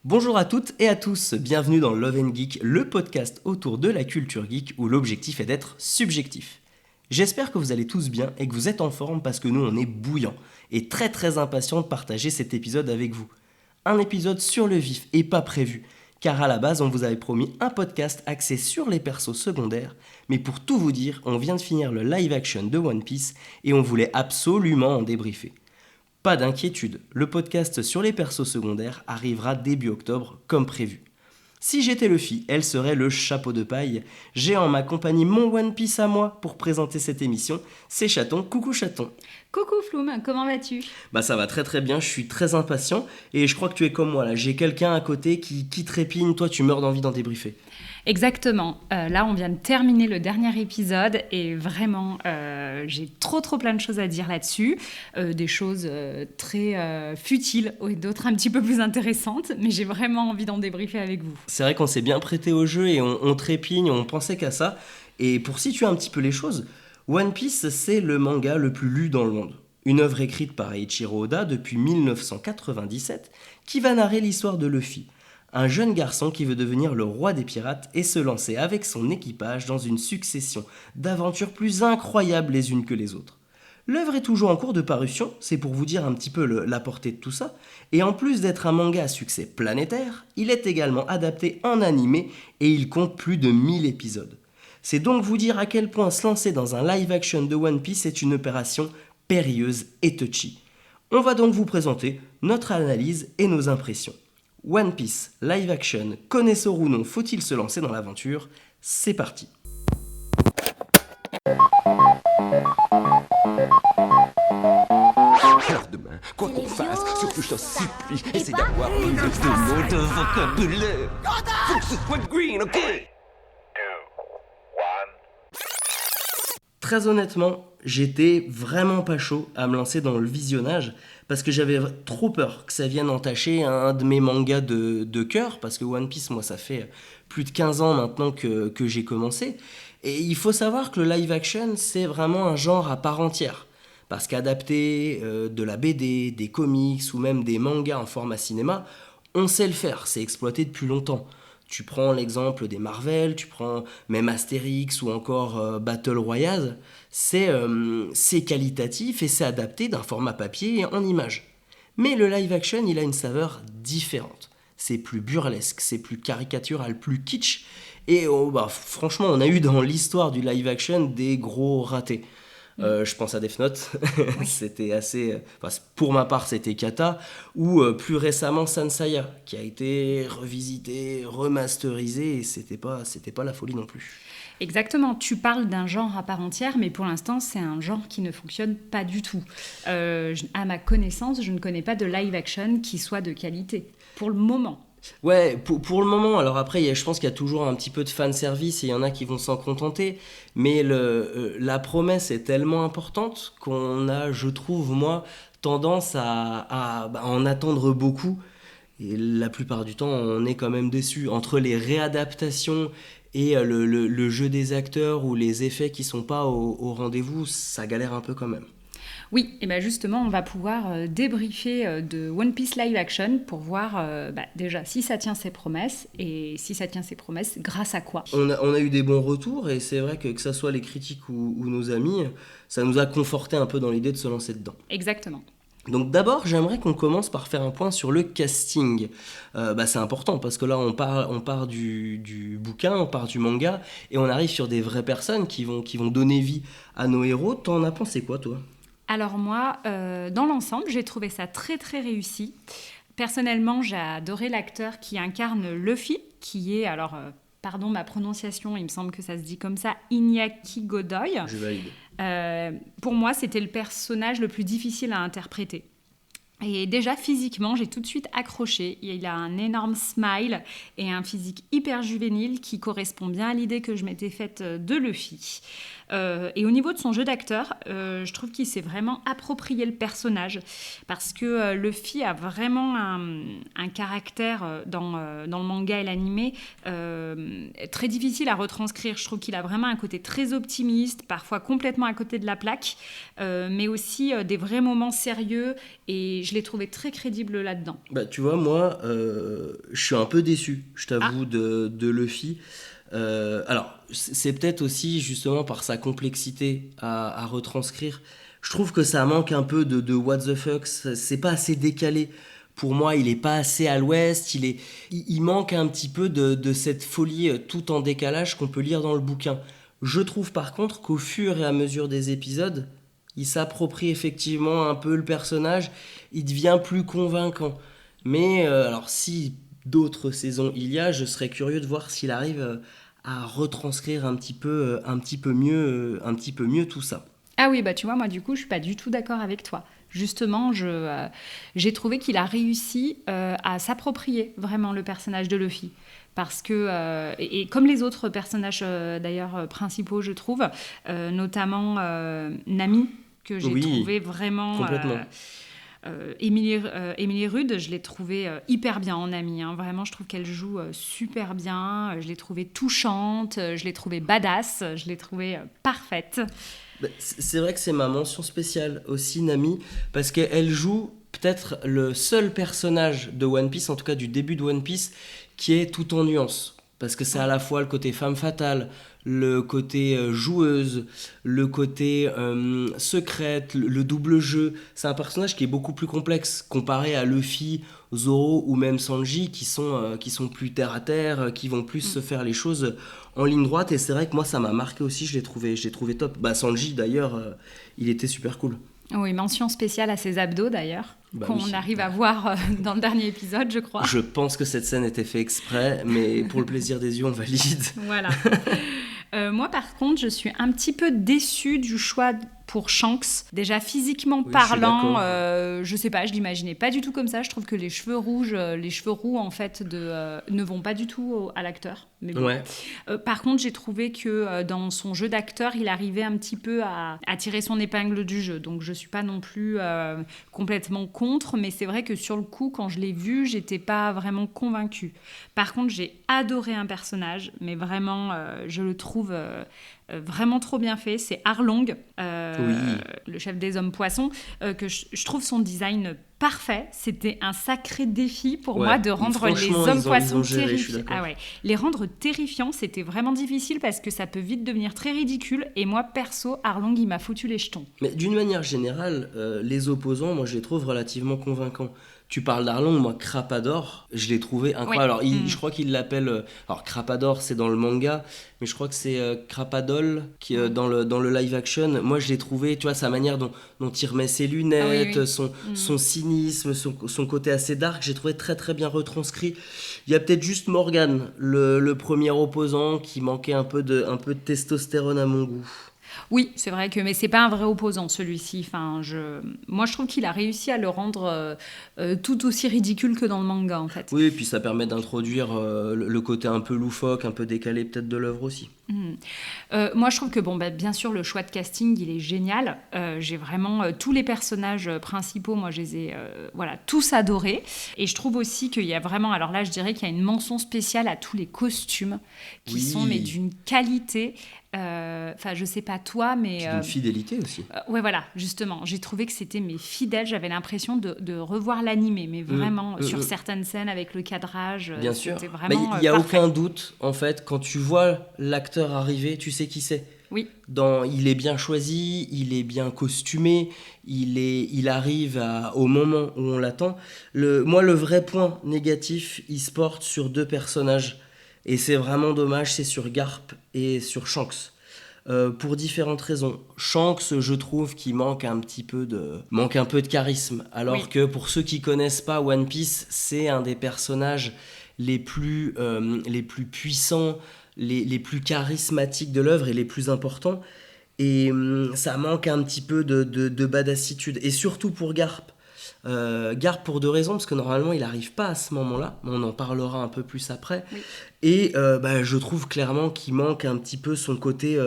Bonjour à toutes et à tous, bienvenue dans Love and Geek, le podcast autour de la culture geek où l'objectif est d'être subjectif. J'espère que vous allez tous bien et que vous êtes en forme parce que nous on est bouillants et très impatients de partager cet épisode avec vous. Un épisode sur le vif et pas prévu, car à la base on vous avait promis un podcast axé sur les persos secondaires, mais pour tout vous dire, on vient de finir le live action de One Piece et on voulait absolument en débriefer. Pas d'inquiétude, le podcast sur les persos secondaires arrivera début octobre comme prévu. Si j'étais Luffy, elle serait le chapeau de paille. J'ai en ma compagnie mon One Piece à moi pour présenter cette émission. C'est Chaton, coucou Chaton. Coucou Floum, comment vas-tu ? Bah ça va très bien, je suis très impatient et je crois que tu es comme moi là. J'ai quelqu'un à côté qui trépigne, toi tu meurs d'envie d'en débriefer. Exactement, là on vient de terminer le dernier épisode et vraiment j'ai trop plein de choses à dire là-dessus, des choses très futiles et d'autres un petit peu plus intéressantes, mais j'ai vraiment envie d'en débriefer avec vous. C'est vrai qu'on s'est bien prêté au jeu et on trépigne, on pensait qu'à ça. Et pour situer un petit peu les choses, One Piece c'est le manga le plus lu dans le monde. Une œuvre écrite par Eiichiro Oda depuis 1997 qui va narrer l'histoire de Luffy. Un jeune garçon qui veut devenir le roi des pirates et se lancer avec son équipage dans une succession d'aventures plus incroyables les unes que les autres. L'œuvre est toujours en cours de parution, c'est pour vous dire un petit peu la portée de tout ça, et en plus d'être un manga à succès planétaire, il est également adapté en animé et il compte plus de 1000 épisodes. C'est donc vous dire à quel point se lancer dans un live action de One Piece est une opération périlleuse et touchy. On va donc vous présenter notre analyse et nos impressions. One Piece, live action, connaisseur ou non, faut-il se lancer dans l'aventure ? C'est parti. Alors demain, quoi qu'on fasse, surtout je t'en supplie, essaie d'avoir plus de mots de vocabulaire. Faut que ce soit green, ok ? Très honnêtement, j'étais vraiment pas chaud à me lancer dans le visionnage parce que j'avais trop peur que ça vienne entacher un de mes mangas de cœur, parce que One Piece, moi, ça fait plus de 15 ans maintenant que j'ai commencé. Et il faut savoir que le live action, c'est vraiment un genre à part entière. Parce qu'adapter de la BD, des comics ou même des mangas en format cinéma, on sait le faire, c'est exploité depuis longtemps. Tu prends l'exemple des Marvel, tu prends même Astérix ou encore Battle Royale, c'est qualitatif et c'est adapté d'un format papier en image. Mais le live action, il a une saveur différente. C'est plus burlesque, c'est plus caricatural, plus kitsch. Et franchement, on a eu dans l'histoire du live action des gros ratés. Je pense à Death Note, Oui. c'était assez... pour ma part, c'était Kata, ou plus récemment Sanseiya, qui a été revisité, remasterisé, et c'était pas la folie non plus. Exactement, tu parles d'un genre à part entière, mais pour l'instant c'est un genre qui ne fonctionne pas du tout. À ma connaissance, je ne connais pas de live action qui soit de qualité, pour le moment. Ouais, pour le moment, alors après, je pense qu'il y a toujours un petit peu de fanservice et il y en a qui vont s'en contenter, mais la promesse est tellement importante qu'on a, je trouve, moi, tendance à en attendre beaucoup. Et la plupart du temps, on est quand même déçu. Entre les réadaptations et le jeu des acteurs ou les effets qui sont pas au rendez-vous, ça galère un peu quand même. Oui, et bien justement, on va pouvoir débriefer de One Piece live action pour voir déjà si ça tient ses promesses, et si ça tient ses promesses, grâce à quoi. On a eu des bons retours et c'est vrai que ça soit les critiques ou nos amis, ça nous a conforté un peu dans l'idée de se lancer dedans. Exactement. Donc d'abord, j'aimerais qu'on commence par faire un point sur le casting. C'est important parce que là, on part du bouquin, on part du manga et on arrive sur des vraies personnes qui vont donner vie à nos héros. T'en as pensé quoi, toi ? Alors moi, dans l'ensemble, j'ai trouvé ça très réussi. Personnellement, j'ai adoré l'acteur qui incarne Luffy, qui est, pardon ma prononciation, il me semble que ça se dit comme ça, Iñaki Godoy. Je valide. Pour moi, c'était le personnage le plus difficile à interpréter. Et déjà, physiquement, j'ai tout de suite accroché. Il a un énorme smile et un physique hyper juvénile qui correspond bien à l'idée que je m'étais faite de Luffy. Et au niveau de son jeu d'acteur, je trouve qu'il s'est vraiment approprié le personnage parce que Luffy a vraiment un caractère dans le manga et l'animé très difficile à retranscrire. Je trouve qu'il a vraiment un côté très optimiste, parfois complètement à côté de la plaque, mais aussi des vrais moments sérieux et je l'ai trouvé très crédible là-dedans. Bah, tu vois, moi, je suis un peu déçu, je t'avoue, de Luffy. Alors, c'est peut-être aussi justement par sa complexité à retranscrire. Je trouve que ça manque un peu de what the fuck, c'est pas assez décalé. Pour moi, il est pas assez à l'ouest, il manque un petit peu de cette folie tout en décalage qu'on peut lire dans le bouquin. Je trouve par contre qu'au fur et à mesure des épisodes, il s'approprie effectivement un peu le personnage, il devient plus convaincant. Mais alors si d'autres saisons il y a, je serais curieux de voir s'il arrive à retranscrire un petit peu mieux tout ça. Ah oui, bah tu vois, moi du coup, je suis pas du tout d'accord avec toi. Justement, j'ai trouvé qu'il a réussi à s'approprier vraiment le personnage de Luffy. Parce que, et comme les autres personnages d'ailleurs principaux, je trouve, notamment Nami, que j'ai trouvé vraiment... Complètement. Émilie Rude, je l'ai trouvée hyper bien en Nami. Hein. Vraiment, je trouve qu'elle joue super bien. Je l'ai trouvée touchante, je l'ai trouvée badass, je l'ai trouvée parfaite. C'est vrai que c'est ma mention spéciale aussi, Nami, parce qu'elle joue peut-être le seul personnage de One Piece, en tout cas du début de One Piece, qui est tout en nuances. Parce que c'est à la fois le côté femme fatale, le côté joueuse, le côté secrète, le double jeu. C'est un personnage qui est beaucoup plus complexe comparé à Luffy, Zoro ou même Sanji qui sont plus terre à terre, qui vont plus se faire les choses en ligne droite. Et c'est vrai que moi ça m'a marqué aussi, je l'ai trouvé top. Bah, Sanji d'ailleurs, il était super cool. Oui, mention spéciale à ses abdos d'ailleurs, qu'on arrive à voir dans le dernier épisode, je crois. Je pense que cette scène était faite exprès, mais pour le plaisir des yeux, on valide. Voilà. Moi, par contre, je suis un petit peu déçue du choix pour Shanks. Déjà, physiquement parlant, je sais pas, je l'imaginais pas du tout comme ça. Je trouve que les cheveux roux, en fait, ne vont pas du tout à l'acteur. Mais bon. Ouais. Par contre, j'ai trouvé que dans son jeu d'acteur, il arrivait un petit peu à tirer son épingle du jeu. Donc, je suis pas non plus complètement contre, mais c'est vrai que sur le coup, quand je l'ai vu, j'étais pas vraiment convaincue. Par contre, j'ai adoré un personnage, mais vraiment, je le trouve vraiment trop bien fait. C'est Arlong, le chef des hommes poissons, que je trouve son design parfait. C'était un sacré défi pour moi de rendre les hommes poissons terrifiants. Ah ouais. Les rendre terrifiants, c'était vraiment difficile parce que ça peut vite devenir très ridicule. Et moi, perso, Arlong, il m'a foutu les jetons. Mais d'une manière générale, les opposants, moi, je les trouve relativement convaincants. Tu parles d'Arlong, moi, Crapador, je l'ai trouvé incroyable. Ouais. Alors, je crois qu'il l'appelle... alors, Crapador, c'est dans le manga, mais je crois que c'est Crapadol qui dans le live action. Moi, je l'ai trouvé, tu vois, sa manière dont il remet ses lunettes, son cynisme, son côté assez dark, j'ai trouvé très, très bien retranscrit. Il y a peut-être juste Morgan, le premier opposant, qui manquait un peu de testostérone à mon goût. Oui, c'est vrai mais c'est pas un vrai opposant celui-ci. Enfin, moi, je trouve qu'il a réussi à le rendre tout aussi ridicule que dans le manga, en fait. Oui, et puis ça permet d'introduire le côté un peu loufoque, un peu décalé peut-être de l'œuvre aussi. Moi, je trouve que bien sûr, le choix de casting, il est génial. J'ai vraiment tous les personnages principaux, moi, je les ai tous adorés. Et je trouve aussi qu'il y a vraiment, alors là, je dirais qu'il y a une mention spéciale à tous les costumes qui sont mais d'une qualité. Enfin, je sais pas toi, mais puis d'une fidélité aussi. Ouais, voilà, justement, j'ai trouvé que c'était fidèle. J'avais l'impression de revoir l'animé, mais vraiment sur certaines scènes avec le cadrage. Bien sûr. Vraiment. Il y a aucun doute en fait quand tu vois l'acteur arriver, tu sais qui c'est. Oui. Il est bien choisi, il est bien costumé, il arrive au moment où on l'attend. Moi, le vrai point négatif, il se porte sur deux personnages. Et c'est vraiment dommage, c'est sur Garp et sur Shanks. Pour différentes raisons. Shanks, je trouve qu'il manque un peu de charisme. Alors que pour ceux qui connaissent pas One Piece, c'est un des personnages les plus puissants, les plus charismatiques de l'œuvre et les plus importants. Et ça manque un petit peu de badassitude. Et surtout pour Garp. Garp pour deux raisons, parce que normalement il n'arrive pas à ce moment-là, on en parlera un peu plus après, et je trouve clairement qu'il manque un petit peu son côté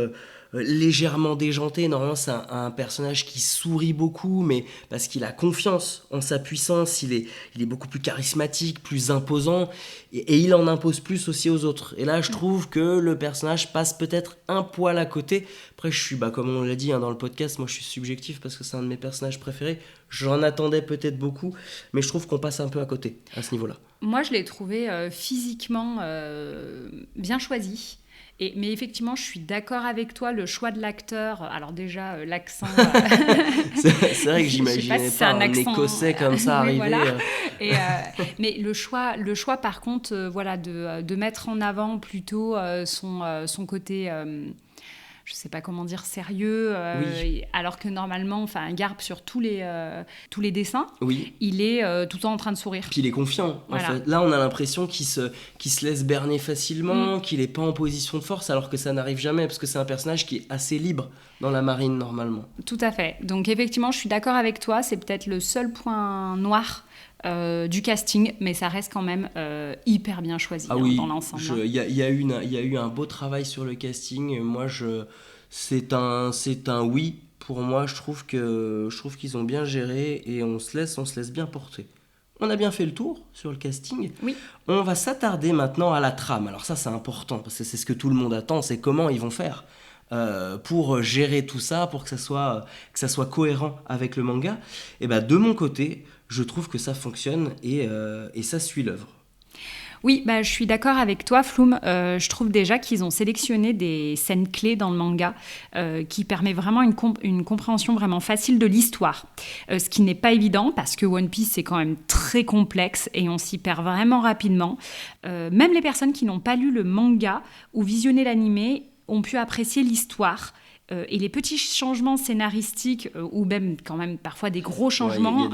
légèrement déjanté. Normalement, c'est un personnage qui sourit beaucoup, mais parce qu'il a confiance en sa puissance, il est beaucoup plus charismatique, plus imposant, et il en impose plus aussi aux autres. Et là, je trouve que le personnage passe peut-être un poil à côté. Après, je suis, comme on l'a dit dans le podcast, moi je suis subjectif parce que c'est un de mes personnages préférés. J'en attendais peut-être beaucoup, mais je trouve qu'on passe un peu à côté à ce niveau-là. Moi, je l'ai trouvé physiquement bien choisi. Mais effectivement, je suis d'accord avec toi, le choix de l'acteur. Alors déjà, l'accent... c'est vrai que j'imaginais pas un accent, Écossais comme ça arriver. Voilà. Mais le choix, par contre, de mettre en avant plutôt son côté... je sais pas comment dire, sérieux, oui. Alors que normalement, Garp sur tous les dessins, oui. il est tout le temps en train de sourire. Puis il est confiant. Voilà. En fait. Là, on a l'impression qu'il se laisse berner facilement, qu'il n'est pas en position de force, alors que ça n'arrive jamais, parce que c'est un personnage qui est assez libre dans la marine, normalement. Tout à fait. Donc effectivement, je suis d'accord avec toi, c'est peut-être le seul point noir du casting, mais ça reste quand même hyper bien choisi dans l'ensemble. Il y a eu un beau travail sur le casting. Moi, c'est un oui. Pour moi, je trouve qu'ils ont bien géré et on se laisse bien porter. On a bien fait le tour sur le casting. Oui. On va s'attarder maintenant à la trame. Alors ça, c'est important parce que c'est ce que tout le monde attend. C'est comment ils vont faire pour gérer tout ça, pour que ça soit cohérent avec le manga. Et de mon côté, je trouve que ça fonctionne et ça suit l'œuvre. Oui, je suis d'accord avec toi, Floum. Je trouve déjà qu'ils ont sélectionné des scènes clés dans le manga qui permet vraiment une compréhension vraiment facile de l'histoire. Ce qui n'est pas évident parce que One Piece, c'est quand même très complexe et on s'y perd vraiment rapidement. Même les personnes qui n'ont pas lu le manga ou visionné l'animé ont pu apprécier l'histoire. Et les petits changements scénaristiques, ou même quand même parfois des gros changements,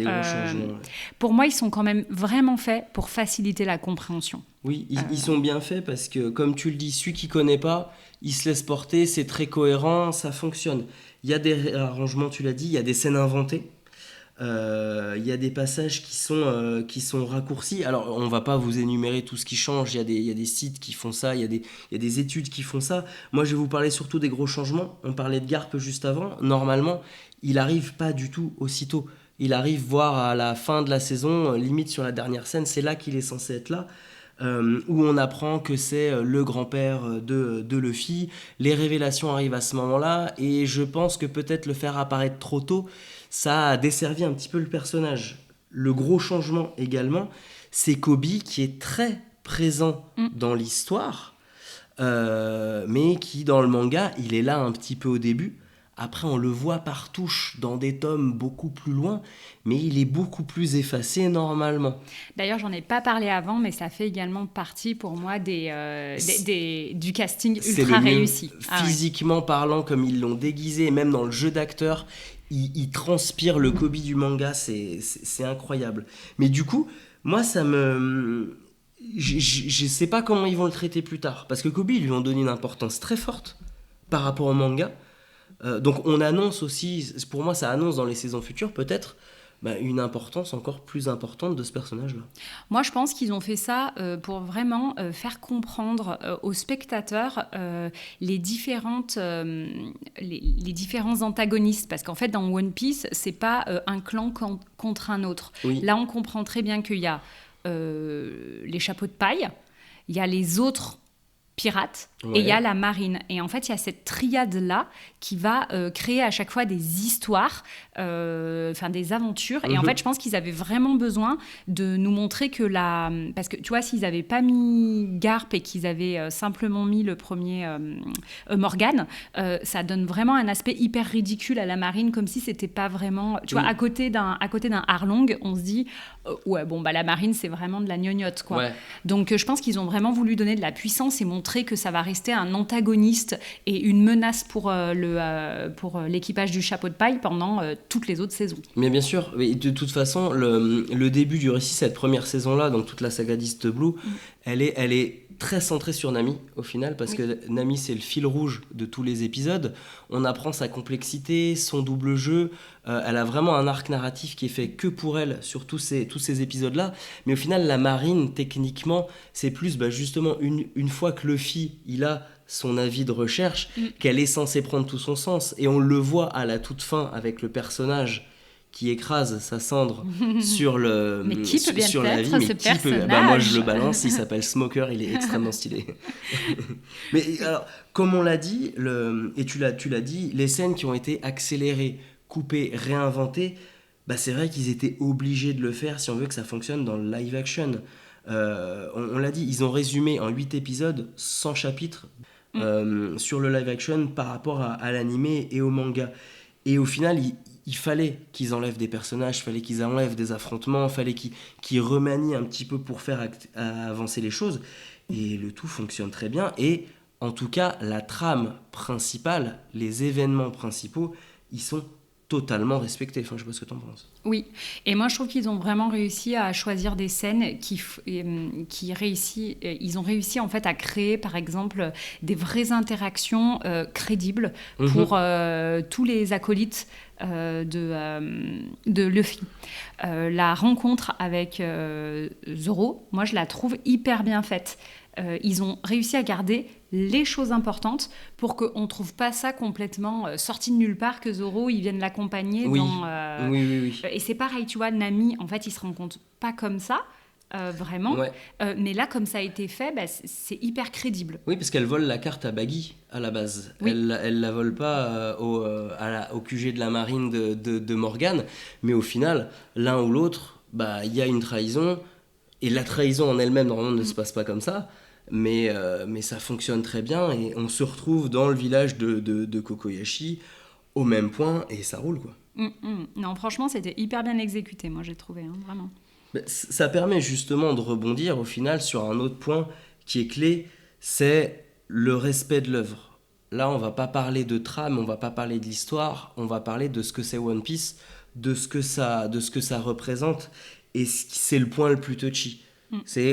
pour moi, ils sont quand même vraiment faits pour faciliter la compréhension. Oui, ils sont bien faits parce que, comme tu le dis, celui qui ne connaît pas, il se laisse porter, c'est très cohérent, ça fonctionne. Il y a des réarrangements, tu l'as dit, il y a des scènes inventées. Il y a des passages qui sont raccourcis. Alors, on ne va pas vous énumérer tout ce qui change. Il y a des sites qui font ça, il y a des études qui font ça. Moi, je vais vous parler surtout des gros changements. On parlait de Garp juste avant. Normalement, il n'arrive pas du tout aussitôt. Il arrive voir à la fin de la saison, limite sur la dernière scène, c'est là qu'il est censé être là. Où on apprend que c'est le grand-père de Luffy. Les révélations arrivent à ce moment-là. Et je pense que peut-être le faire apparaître trop tôt, ça a desservi un petit peu le personnage. Le gros changement également, c'est Kobe qui est très présent dans l'histoire, mais qui dans le manga, il est là un petit peu au début. Après, on le voit par touche dans des tomes beaucoup plus loin, mais il est beaucoup plus effacé normalement. D'ailleurs, j'en ai pas parlé avant, mais ça fait également partie pour moi du casting ultra réussi. Physiquement parlant, comme ils l'ont déguisé, et même dans le jeu d'acteur, il transpire le Kobe du manga, c'est incroyable. Mais du coup, moi, ça me... Je sais pas comment ils vont le traiter plus tard, parce que Kobe, ils lui ont donné une importance très forte par rapport au manga. Donc on annonce aussi, pour moi ça annonce dans les saisons futures peut-être une importance encore plus importante de ce personnage-là. Moi je pense qu'ils ont fait ça pour vraiment faire comprendre aux spectateurs les différents antagonistes, parce qu'en fait dans One Piece c'est pas un clan contre un autre. Oui. Là on comprend très bien qu'il y a les chapeaux de paille, il y a les autres pirates, et il y a la marine. Et en fait, il y a cette triade-là qui va créer à chaque fois des histoires, des aventures. Et en fait, je pense qu'ils avaient vraiment besoin de nous montrer que parce que, tu vois, s'ils n'avaient pas mis Garp et qu'ils avaient simplement mis le premier Morgan, ça donne vraiment un aspect hyper ridicule à la marine, comme si c'était pas vraiment... Tu vois, à côté d'un Arlong, on se dit, la marine, c'est vraiment de la gnognotte, quoi. Ouais. Donc, je pense qu'ils ont vraiment voulu donner de la puissance et montrer que ça va rester un antagoniste et une menace pour l'équipage du chapeau de paille pendant toutes les autres saisons. Mais bien sûr, mais de toute façon, le début du récit, cette première saison-là, donc toute la saga d'East Blue, elle est très centrée sur Nami au final, parce que Nami c'est le fil rouge de tous les épisodes. On apprend sa complexité, son double jeu, elle a vraiment un arc narratif qui est fait que pour elle sur tous ces épisodes-là. Mais au final, la marine, techniquement, c'est plus justement une fois que Luffy il a son avis de recherche qu'elle est censée prendre tout son sens. Et on le voit à la toute fin avec le personnage qui écrase sa cendre sur le mais qui peut bien sur la vie. être ce personnage Moi je le balance, il s'appelle Smoker, il est extrêmement stylé. Mais alors, comme on l'a dit, et tu l'as dit, les scènes qui ont été accélérées, coupées, réinventées, c'est vrai qu'ils étaient obligés de le faire si on veut que ça fonctionne dans le live action. On l'a dit, ils ont résumé en 8 épisodes 100 chapitres sur le live action par rapport à l'animé et au manga. Et au final, il fallait qu'ils enlèvent des personnages, il fallait qu'ils enlèvent des affrontements, il fallait qu'ils remanient un petit peu pour faire avancer les choses. Et le tout fonctionne très bien. Et en tout cas, la trame principale, les événements principaux, ils sont totalement respectés. Enfin, je sais pas ce que tu en penses. Oui, et moi je trouve qu'ils ont vraiment réussi à choisir des scènes ils ont réussi en fait à créer par exemple des vraies interactions crédibles pour tous les acolytes de Luffy. La rencontre avec Zoro, moi je la trouve hyper bien faite. Ils ont réussi à garder les choses importantes pour qu'on ne trouve pas ça complètement sorti de nulle part, que Zoro, il vienne l'accompagner dans... Oui. Et c'est pareil, tu vois, Nami, en fait, il se rend compte pas comme ça, vraiment. Ouais. Mais là, comme ça a été fait, c'est hyper crédible. Oui, parce qu'elle vole la carte à Baggy, à la base. Oui. Elle la vole pas au QG de la marine de Morgan, mais au final, l'un ou l'autre, y a une trahison, et la trahison en elle-même, normalement, ne se passe pas comme ça. Mais ça fonctionne très bien et on se retrouve dans le village de Kokoyashi au même point et ça roule quoi. Non, franchement, c'était hyper bien exécuté, moi j'ai trouvé, vraiment. Ça permet justement de rebondir au final sur un autre point qui est clé, c'est le respect de l'œuvre. Là, on va pas parler de trame, on va pas parler de l'histoire, on va parler de ce que c'est One Piece, de ce que ça représente et c'est le point le plus touchy.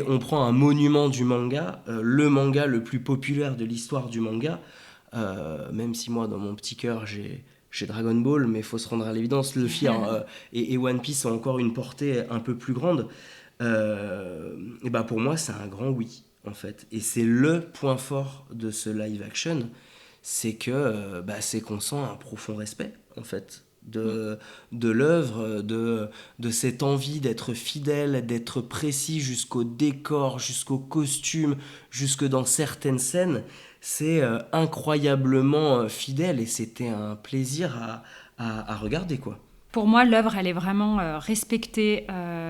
On prend un monument du manga, le manga le plus populaire de l'histoire du manga, même si moi dans mon petit cœur j'ai Dragon Ball, mais il faut se rendre à l'évidence, Luffy et One Piece ont encore une portée un peu plus grande. Et pour moi c'est un grand oui en fait, et c'est le point fort de ce live action, c'est que c'est qu'on sent un profond respect en fait. De l'œuvre, de cette envie d'être fidèle, d'être précis jusqu'au décor, jusqu'au costume, jusque dans certaines scènes. C'est incroyablement fidèle et c'était un plaisir à regarder, quoi. Pour moi, l'œuvre, elle est vraiment respectée.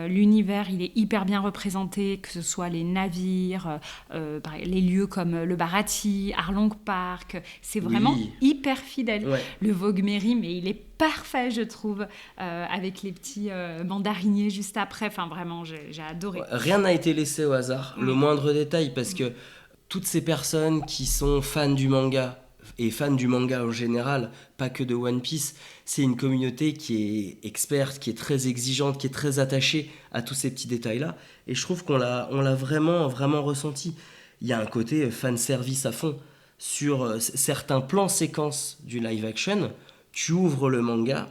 L'univers, il est hyper bien représenté, que ce soit les navires, les lieux comme le Bharati, Arlong Park. C'est vraiment hyper fidèle. Ouais. Le Vogue Mary, mais il est parfait, je trouve, avec les petits mandariniers juste après. Enfin, vraiment, j'ai adoré. Rien n'a été laissé au hasard, le moindre détail, parce que toutes ces personnes qui sont fans du manga, et fans du manga en général, pas que de One Piece, c'est une communauté qui est experte, qui est très exigeante, qui est très attachée à tous ces petits détails-là. Et je trouve qu'on l'a vraiment, vraiment ressenti. Il y a un côté fan service à fond. Sur certains plans séquences du live action, tu ouvres le manga,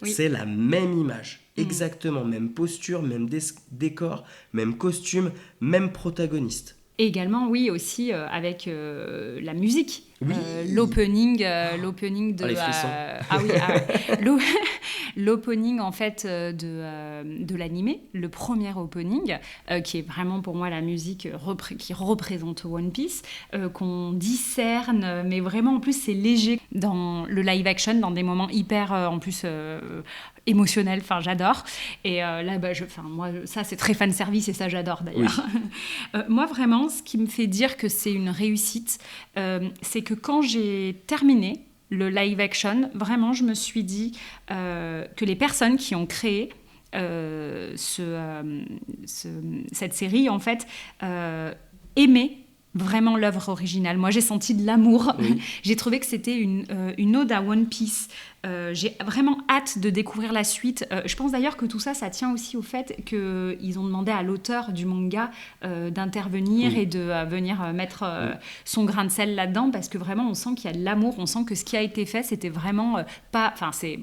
c'est la même image. Exactement, même posture, même décor, même costume, même protagoniste. Et également, oui, aussi avec la musique. Oui. L'opening de... les frissons. L'opening, en fait, de l'animé, le premier opening, qui est vraiment, pour moi, la musique qui représente One Piece, qu'on discerne, mais vraiment, en plus, c'est léger dans le live-action, dans des moments hyper, en plus... émotionnel, enfin j'adore, et là moi ça c'est très fan service et ça j'adore d'ailleurs. Oui. Moi vraiment ce qui me fait dire que c'est une réussite, c'est que quand j'ai terminé le live action, vraiment je me suis dit que les personnes qui ont créé cette série en fait aimaient vraiment l'œuvre originale. Moi, j'ai senti de l'amour. Oui. J'ai trouvé que c'était une ode à One Piece J'ai vraiment hâte de découvrir la suite. Je pense d'ailleurs que tout ça, ça tient aussi au fait qu'ils ont demandé à l'auteur du manga d'intervenir et de venir mettre son grain de sel là-dedans, parce que vraiment, on sent qu'il y a de l'amour, on sent que ce qui a été fait, c'était vraiment pas... Enfin, c'est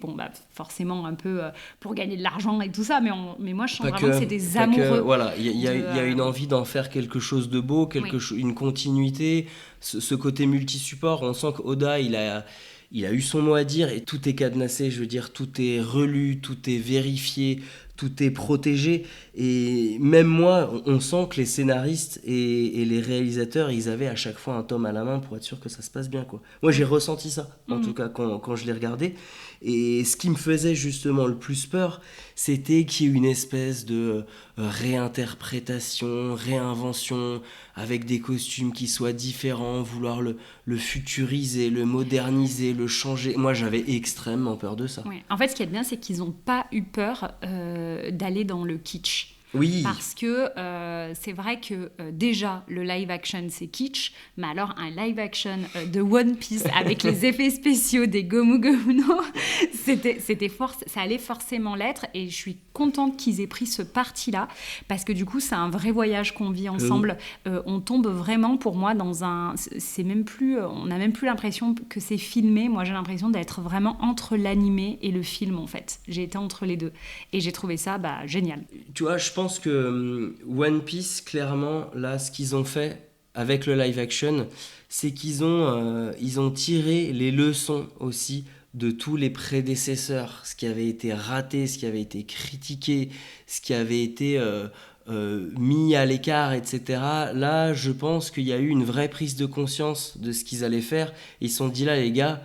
forcément un peu pour gagner de l'argent et tout ça, mais moi, je sens vraiment que c'est des amoureux. Voilà, il y a une envie d'en faire quelque chose de beau, une continuité, ce côté multi-support. On sent qu'Oda, il a eu son mot à dire et tout est cadenassé, je veux dire, tout est relu, tout est vérifié, tout est protégé. Et même moi, on sent que les scénaristes et les réalisateurs, ils avaient à chaque fois un tome à la main pour être sûr que ça se passe bien, quoi. Moi, j'ai ressenti ça, en tout cas, quand je l'ai regardé. Et ce qui me faisait justement le plus peur, c'était qu'il y ait une espèce de réinterprétation, réinvention, avec des costumes qui soient différents, vouloir le futuriser, le moderniser, le changer. Moi, j'avais extrêmement peur de ça. Oui. En fait, ce qui est bien, c'est qu'ils n'ont pas eu peur d'aller dans le kitsch. Oui. Parce que c'est vrai que déjà le live action c'est kitsch, mais alors un live action de One Piece avec les effets spéciaux des Gomu Gomu no, ça allait forcément l'être, et je suis contente qu'ils aient pris ce parti-là, parce que du coup c'est un vrai voyage qu'on vit ensemble. On tombe vraiment, pour moi, dans un... on n'a même plus l'impression que c'est filmé. Moi j'ai l'impression d'être vraiment entre l'animé et le film, en fait. J'ai été entre les deux et j'ai trouvé ça génial. Tu vois, je pense que One Piece, clairement, là, ce qu'ils ont fait avec le live action, c'est qu'ils ont tiré les leçons aussi de tous les prédécesseurs, ce qui avait été raté, ce qui avait été critiqué, ce qui avait été mis à l'écart, etc. Là, je pense qu'il y a eu une vraie prise de conscience de ce qu'ils allaient faire. Ils se sont dit, là, les gars,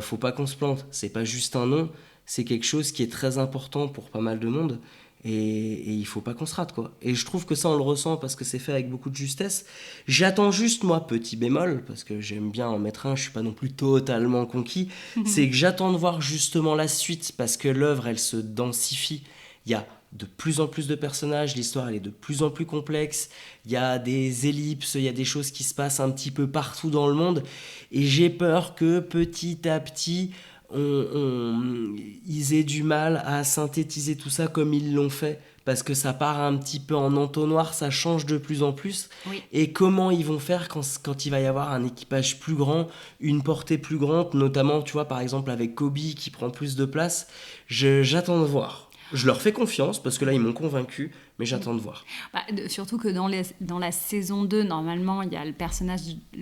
faut pas qu'on se plante. C'est pas juste un nom, c'est quelque chose qui est très important pour pas mal de monde. Et il faut pas qu'on se rate, quoi. Et je trouve que ça, on le ressent parce que c'est fait avec beaucoup de justesse. J'attends juste, moi, petit bémol, parce que j'aime bien en mettre un, je suis pas non plus totalement conquis, c'est que j'attends de voir justement la suite, parce que l'œuvre, elle se densifie. Il y a de plus en plus de personnages, l'histoire, elle est de plus en plus complexe, il y a des ellipses, il y a des choses qui se passent un petit peu partout dans le monde, et j'ai peur que petit à petit... ils aient du mal à synthétiser tout ça comme ils l'ont fait, parce que ça part un petit peu en entonnoir, ça change de plus en plus. Oui. Et comment ils vont faire quand il va y avoir un équipage plus grand, une portée plus grande, notamment, tu vois, par exemple avec Kobe qui prend plus de place. J'attends de voir. Je leur fais confiance parce que là ils m'ont convaincu, mais j'attends de voir. Surtout que dans la saison 2, normalement, il y a le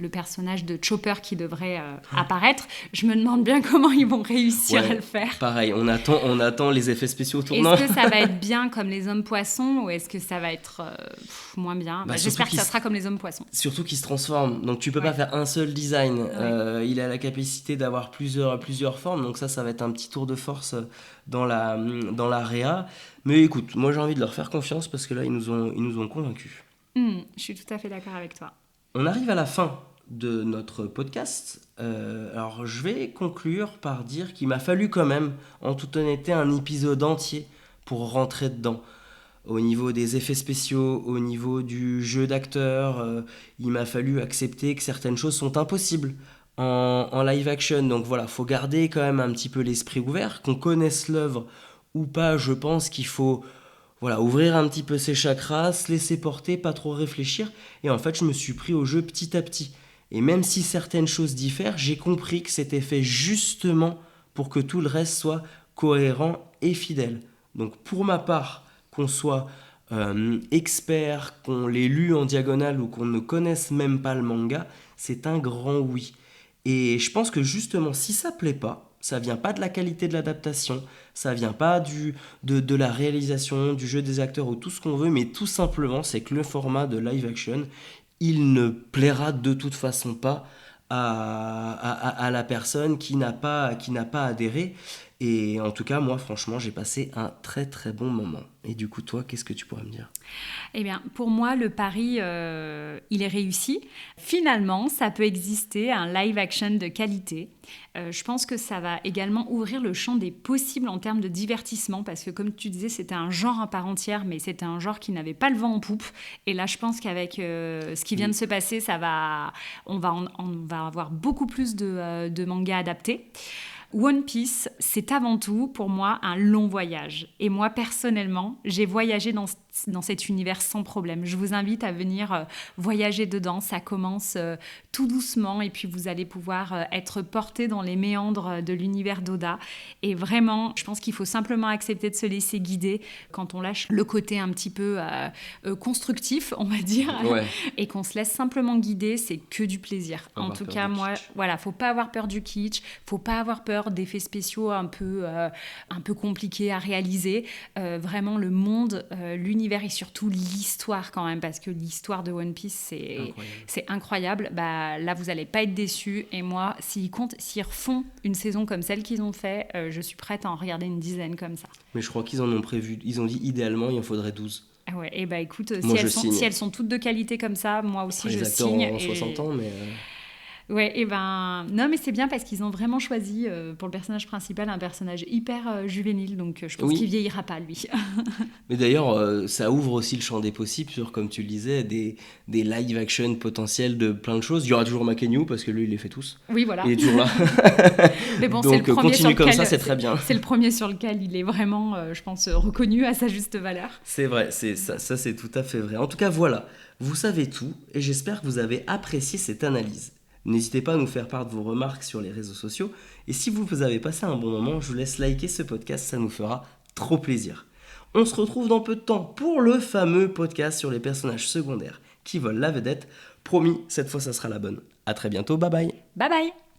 personnage de Chopper qui devrait apparaître. Je me demande bien comment ils vont réussir à le faire. Pareil, on attend les effets spéciaux tournants. Est-ce que ça va être bien comme les hommes poissons, ou est-ce que ça va être moins bien? J'espère que ça sera comme les hommes poissons. Surtout qu'ils se transforment, donc tu peux pas faire un seul design. Il a la capacité d'avoir plusieurs formes, donc ça va être un petit tour de force dans la réa. Mais écoute, moi j'ai envie de leur faire confiance parce que là ils nous ont convaincus. Je suis tout à fait d'accord avec toi. On arrive à la fin de notre podcast. Alors je vais conclure par dire qu'il m'a fallu quand même, en toute honnêteté, un épisode entier pour rentrer dedans. Au niveau des effets spéciaux, au niveau du jeu d'acteur, il m'a fallu accepter que certaines choses sont impossibles en live action. Donc voilà, faut garder quand même un petit peu l'esprit ouvert, qu'on connaisse l'œuvre ou pas. Je pense qu'il faut ouvrir un petit peu ses chakras, se laisser porter, pas trop réfléchir. Et en fait, je me suis pris au jeu petit à petit. Et même si certaines choses diffèrent, j'ai compris que c'était fait justement pour que tout le reste soit cohérent et fidèle. Donc pour ma part, qu'on soit expert, qu'on l'ait lu en diagonale ou qu'on ne connaisse même pas le manga, c'est un grand oui. Et je pense que justement, si ça plaît pas, ça vient pas de la qualité de l'adaptation, ça vient pas de la réalisation, du jeu des acteurs ou tout ce qu'on veut, mais tout simplement, c'est que le format de live action, il ne plaira de toute façon pas à la personne qui n'a pas adhéré. Et en tout cas, moi, franchement, j'ai passé un très très bon moment. Et du coup, toi, qu'est-ce que tu pourrais me dire ? Eh bien, pour moi, le pari, il est réussi. Finalement, ça peut exister un live action de qualité. Je pense que ça va également ouvrir le champ des possibles en termes de divertissement, parce que comme tu disais, c'était un genre à part entière, mais c'était un genre qui n'avait pas le vent en poupe. Et là, je pense qu'avec ce qui vient de se passer, on va avoir beaucoup plus de mangas adaptés. One Piece, c'est avant tout pour moi un long voyage. Et moi, personnellement, j'ai voyagé dans cet univers sans problème. Je vous invite à venir voyager dedans. Ça commence tout doucement et puis vous allez pouvoir être porté dans les méandres de l'univers d'Oda. Et vraiment, je pense qu'il faut simplement accepter de se laisser guider quand on lâche le côté un petit peu constructif, on va dire, et qu'on se laisse simplement guider. C'est que du plaisir. En tout cas, moi, voilà, faut pas avoir peur du kitsch, faut pas avoir peur d'effets spéciaux un peu compliqués à réaliser. Vraiment, le monde, l'univers et surtout l'histoire quand même, parce que l'histoire de One Piece, c'est incroyable. Bah, là, vous n'allez pas être déçus. Et moi, s'ils refont une saison comme celle qu'ils ont fait, je suis prête à en regarder une dizaine comme ça. Mais je crois qu'ils en ont prévu. Ils ont dit idéalement, il en faudrait 12. Ah ouais, et bah écoute, moi, si elles sont toutes de qualité comme ça, moi aussi après, je signe. Les acteurs ont 60 ans, mais... Ouais, et ben non, mais c'est bien parce qu'ils ont vraiment choisi pour le personnage principal un personnage hyper juvénile, donc je pense qu'il vieillira pas lui. Mais d'ailleurs, ça ouvre aussi le champ des possibles sur, comme tu le disais, des live action potentiels de plein de choses. Il y aura toujours Makenyu parce que lui il les fait tous. Oui, voilà. Il est toujours là. Mais bon, donc c'est le premier continue comme ça, c'est très bien. C'est le premier sur lequel il est vraiment, je pense, reconnu à sa juste valeur. C'est vrai, ça c'est tout à fait vrai. En tout cas, voilà, vous savez tout et j'espère que vous avez apprécié cette analyse. N'hésitez pas à nous faire part de vos remarques sur les réseaux sociaux. Et si vous avez passé un bon moment, je vous laisse liker ce podcast, ça nous fera trop plaisir. On se retrouve dans peu de temps pour le fameux podcast sur les personnages secondaires qui volent la vedette. Promis, cette fois ça sera la bonne. À très bientôt, bye bye. Bye bye.